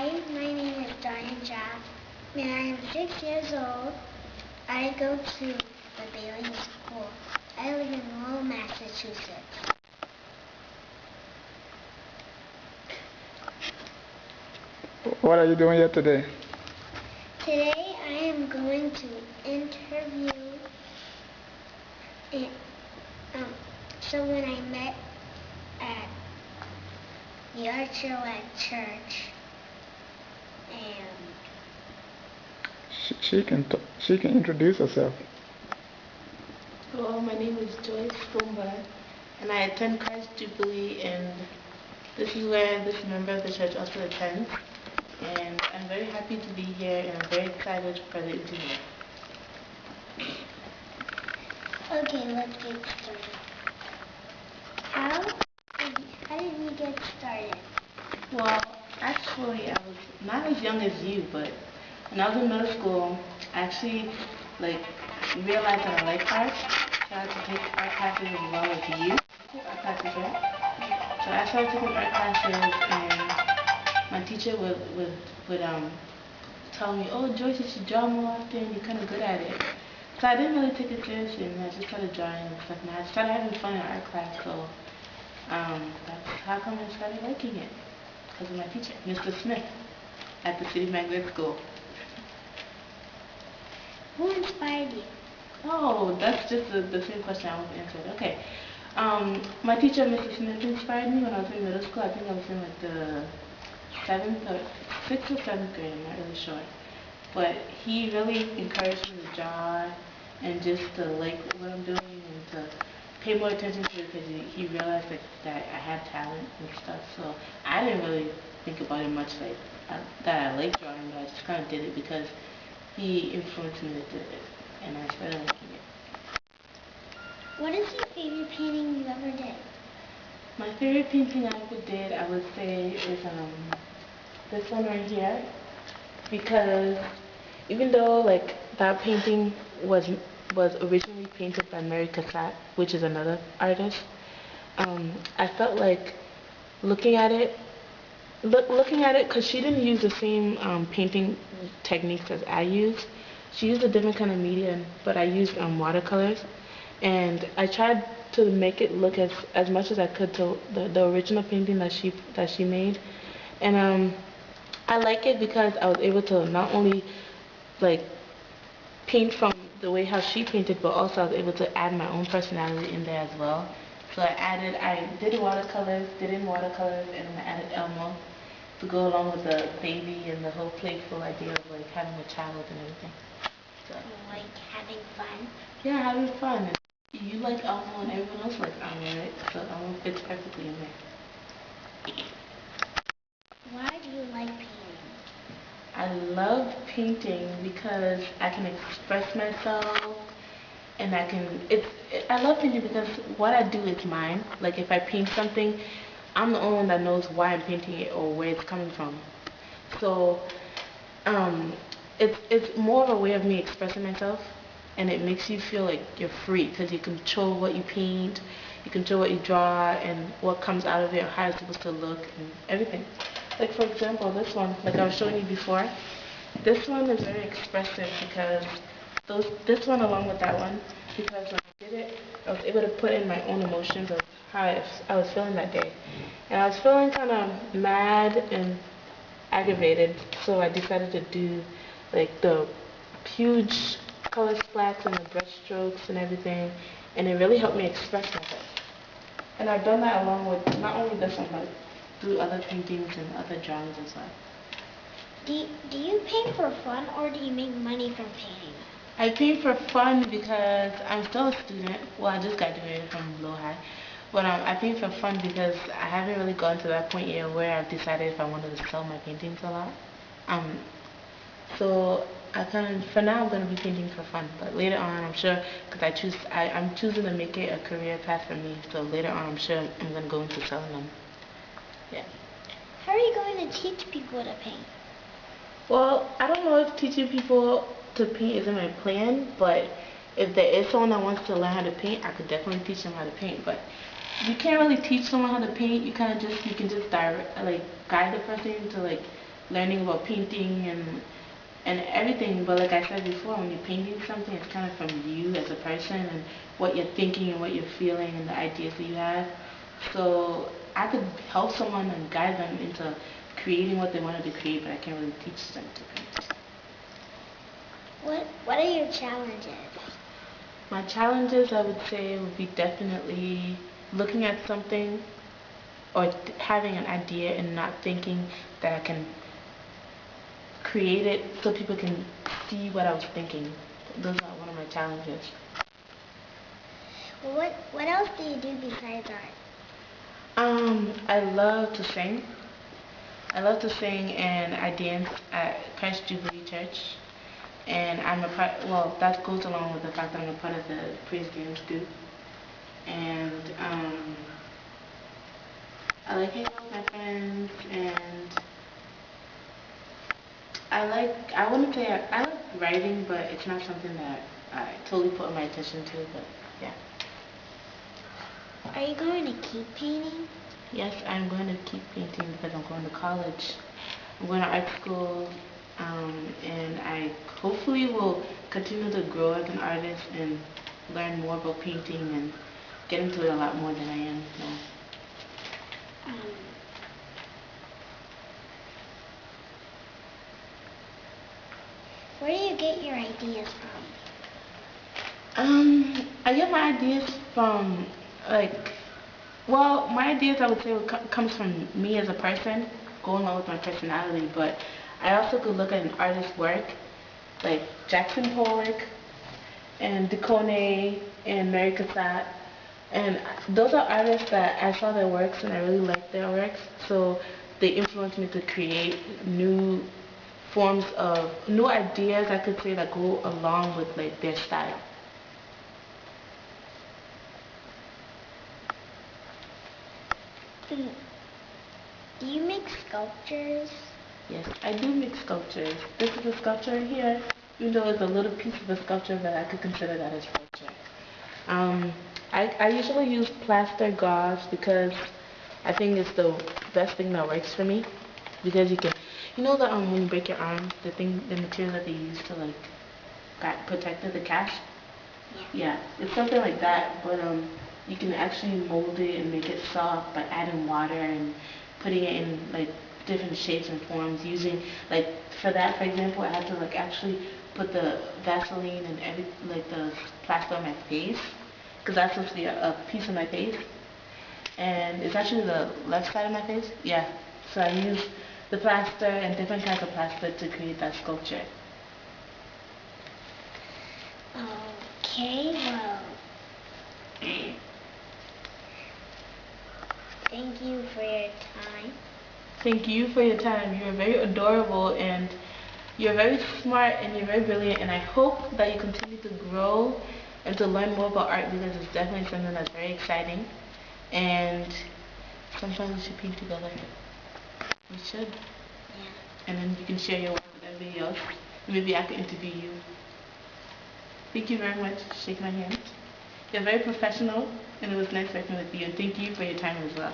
Hi, my name is Doryen Jah, and I am 6 years old. I go to the Bailey School. I live in Lowell, Massachusetts. What are you doing here today? Today I am going to interview someone I met at the art show at church, and She can introduce herself. Hello, my name is Joyce Fombah, and I attend Christ Jubilee, and this is where this member of the church also attends. And I'm very happy to be here, and I'm very excited for the interview. okay, let's get started. How did you get started? Well, actually, I was not as young as you, but when I was in middle school, I actually realized that I like art. So I had to take art classes as well as you. Art classes, right? So I started taking art classes, and my teacher would tell me, "Oh, Joyce, you should draw more often. You're kind of good at it." So I didn't really take it seriously, and I just started drawing and stuff. And I started having fun in art class, so that's how come I started liking it, because of my teacher, Mr. Smith, at the City Magnet School. Who inspired you? Oh, that's just the same question I was answered. Okay. My teacher, Mr. Smith, inspired me when I was in middle school. I think I was in the 6th or 7th grade, I'm not really sure. But he really encouraged me to draw and just to like what I'm doing and to pay more attention to it, because he realized that I had talent and stuff. So I didn't really think about it much that I like drawing, but I just kind of did it because he influenced me to do it, and I started liking it. What is your favorite painting you ever did? My favorite painting I ever did, I would say, is this one right here, because even though that painting was originally painted by Mary Cassatt, which is another artist, I felt like looking at it, because she didn't use the same painting techniques as I used. She used a different kind of medium, but I used watercolors, and I tried to make it look as much as I could to the original painting that she made, and I like it because I was able to not only like paint from the way how she painted, but also I was able to add my own personality in there as well. So I did watercolors, and then I added Elmo to go along with the baby and the whole playful idea of having a child and everything. So, Like having fun? yeah, having fun. And you like Elmo and everyone else likes Elmo, right? So Elmo fits perfectly in there. Why do you like painting? I love painting because I can express myself, and I love painting because what I do is mine. Like if I paint something, I'm the only one that knows why I'm painting it or where it's coming from. So um, it's more of a way of me expressing myself, and it makes you feel like you're free because you control what you paint, you control what you draw, and what comes out of it, how it's supposed to look, and everything. Like for example, this one, like I was showing you before, this one is very expressive because this one along with that one, because when I did it, I was able to put in my own emotions of how I was feeling that day. And I was feeling kind of mad and aggravated, so I decided to do the huge color splats and the brush strokes and everything, and it really helped me express myself. And I've done that along with not only this one, but through other paintings and other drawings as well. Do you paint for fun, or do you make money from painting? I paint for fun because I'm still a student. Well, I just graduated from Low High. But I paint for fun because I haven't really gotten to that point yet where I've decided if I wanted to sell my paintings a lot. Um, so for now I'm going to be painting for fun. But later on, I'm sure, because I'm choosing to make it a career path for me. So later on, I'm sure I'm going to go into selling them. Yeah. How are you going to teach people to paint? Well, I don't know if teaching people to paint is in my plan, but if there is someone that wants to learn how to paint, I could definitely teach them how to paint. But you can't really teach someone how to paint. You can just guide the person to learning about painting and everything. But like I said before, when you're painting something, it's kind of from you as a person and what you're thinking and what you're feeling and the ideas that you have. So I could help someone and guide them into creating what they wanted to create, but I can't really teach them to paint. What are your challenges? My challenges, I would say, would be definitely looking at something or having an idea and not thinking that I can create it so people can see what I was thinking. Those are one of my challenges. What else do you do besides art? I love to sing. I love to sing, and I dance at Christ Jubilee Church. And I'm a part, well, that goes along with the fact that I'm a part of the praise dance group. And I like hanging out with my friends, and I wouldn't say I like writing, but it's not something that I totally put my attention to, but yeah. Are you going to keep painting? Yes, I'm going to keep painting because I'm going to college. I'm going to art school, and I hopefully will continue to grow as an artist and learn more about painting and get into it a lot more than I am now. Where do you get your ideas from? I get my ideas from, like, well, my ideas I would say comes from me as a person, going along with my personality, but I also could look at an artist's work, like Jackson Pollock and Dukone and Mary Cassatt, and those are artists that I saw their works and I really liked their works, so they influenced me to create new forms of, new ideas I could say that go along with like their style. Do you make sculptures? Yes, I do make sculptures. This is a sculpture here, even though it's a little piece of a sculpture, but I could consider that a sculpture. I usually use plaster gauze because I think it's the best thing that works for me. Because you can, you know, when you break your arm, the material that they use to like protect the cast. Yeah, it's something like that, but you can actually mold it and make it soft by adding water and putting it in like different shapes and forms using, like, for that, for example, I had to like actually put the Vaseline and like the plaster on my face, because that's supposed to be a piece of my face, and it's actually the left side of my face. Yeah, so I used the plaster and different kinds of plaster to create that sculpture. Okay, well, thank you for your time. Thank you for your time. You're very adorable, and you're very smart, and you're very brilliant, and I hope that you continue to grow and to learn more about art, because it's definitely something that's very exciting, and sometimes we should paint together. We should. Yeah. And then you can share your work with everybody else. Maybe I could interview you. Thank you very much. Shake my hand. You're very professional, and it was nice working with you, and thank you for your time as well.